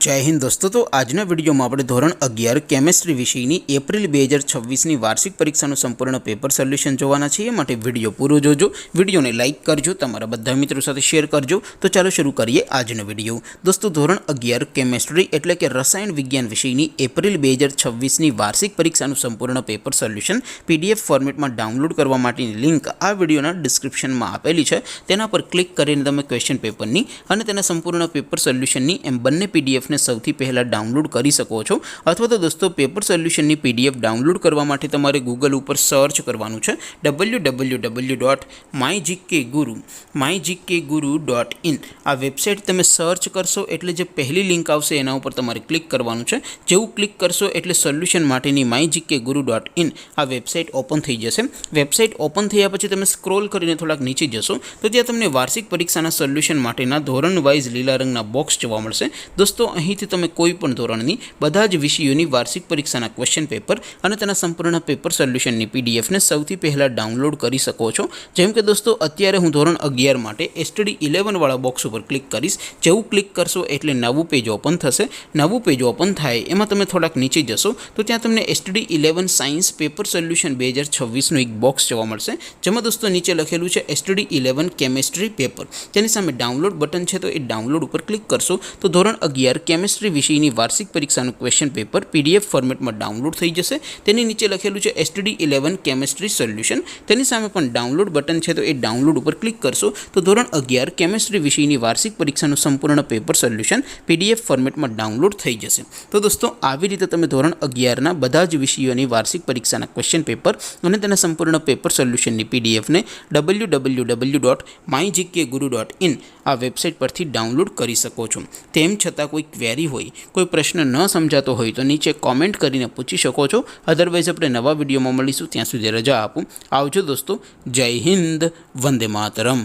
जय हिंद दोस्तों। तो आजना विडियो में આપણે ધોરણ 11 કેમેસ્ટ્રી વિષયની એપ્રિલ 2026ની વાર્ષિક પરીક્ષાનું સંપૂર્ણ પેપર સોલ્યુશન જોવાના છીએ। માટે વિડિયો પૂરો જોજો, વિડિયોને લાઇક કરજો, તમારા બધા મિત્રો સાથે શેર કરજો। તો ચાલો શરૂ કરીએ આજનો વિડિયો। દોસ્તો ધોરણ 11 કેમેસ્ટ્રી એટલે કે રસાયણ વિજ્ઞાન વિષયની એપ્રિલ 2026ની વાર્ષિક પરીક્ષાનું સંપૂર્ણ પેપર સોલ્યુશન પીડીએફ ફોર્મેટમાં ડાઉનલોડ કરવા માટેની લિંક આ વિડિયોના ડિસ્ક્રિપ્શનમાં આપેલી છે। તેના પર ક્લિક કરીને તમે ક્વેશ્ચન પેપરની અને તેના સંપૂર્ણ પેપર સોલ્યુશનની એમ બંને પીડીએફ ने સૌથી પહેલા ડાઉનલોડ કરી શકો છો। અથવા તો દોસ્તો પેપર સોલ્યુશનની પીડીએફ ડાઉનલોડ કરવા માટે તમારે ગૂગલ ઉપર સર્ચ કરવાનું છે www.mygkguru.in। આ વેબસાઇટ તમે સર્ચ કરશો એટલે જે પહેલી લિંક આવશે એના ઉપર તમારે ક્લિક કરવાનું છે। જેવું ક્લિક કરશો એટલે સોલ્યુશન માટેની mygkguru.in આ વેબસાઇટ ઓપન થઈ જશે। વેબસાઇટ ઓપન થયા પછી તમે સ્ક્રોલ કરીને થોડાક નીચે જશો તો ત્યાં તમને વાર્ષિક પરીક્ષાના સોલ્યુશન માટેના ધોરણ વાઇઝ લીલા રંગના બોક્સ જોવા મળશે। દોસ્તો અહીંથી તમે કોઈપણ ધોરણની બધા જ વિષયોની વાર્ષિક પરીક્ષાના ક્વેશ્ચન પેપર અને તેના સંપૂર્ણ પેપર સોલ્યુશનની પીડીએફને સૌથી પહેલાં ડાઉનલોડ કરી શકો છો। જેમ કે દોસ્તો અત્યારે હું ધોરણ 11 માટે STD 11 વાળા બોક્સ ઉપર ક્લિક કરીશ। જેવું ક્લિક કરશો એટલે નવું પેજ ઓપન થશે। નવું પેજ ઓપન થાય એમાં તમે થોડાક નીચે જશો તો ત્યાં તમને STD 11 સાયન્સ પેપર સોલ્યુશન 2026નું એક બોક્સ જોવા મળશે। જેમાં દોસ્તો નીચે લખેલું છે STD 11 કેમેસ્ટ્રી પેપર। તેની સામે ડાઉનલોડ બટન છે તો એ ડાઉનલોડ ઉપર ક્લિક કરશો તો ધોરણ 11 કેમેસ્ટ્રી વિષયની વાર્ષિક પરીક્ષાનું ક્વેશ્ચન પેપર પીડીએફ ફોર્મેટમાં ડાઉનલોડ થઈ જશે। તેની નીચે લખેલું છે STD 11 કેમેસ્ટ્રી સોલ્યુશન। તેની સામે પણ ડાઉનલોડ બટન છે તો એ ડાઉનલોડ ઉપર ક્લિક કરશો તો ધોરણ 11 કેમેસ્ટ્રી વિષયની વાર્ષિક પરીક્ષાનું સંપૂર્ણ પેપર સોલ્યુશન પીડીએફ ફોર્મેટમાં ડાઉનલોડ થઈ જશે। તો દોસ્તો આવી રીતે તમે ધોરણ 11ના બધા જ વિષયોની વાર્ષિક પરીક્ષાના ક્વેશ્ચન પેપર અને તેના સંપૂર્ણ પેપર સોલ્યુશનની પીડીએફને www.mygkguru.in આ વેબસાઇટ પરથી ડાઉનલોડ કરી શકો છો। તેમ છતાં કોઈ ક્વેરી હોય, કોઈ પ્રશ્ન ન સમજાતો હોય તો નીચે કોમેન્ટ કરીને પૂછી શકો છો। અધરવાઇઝ આપણે નવા વિડીયોમાં મળીશું, ત્યાં સુધી રજા આપું। આવજો દોસ્તો। જય હિન્દ, વંદે માતરમ।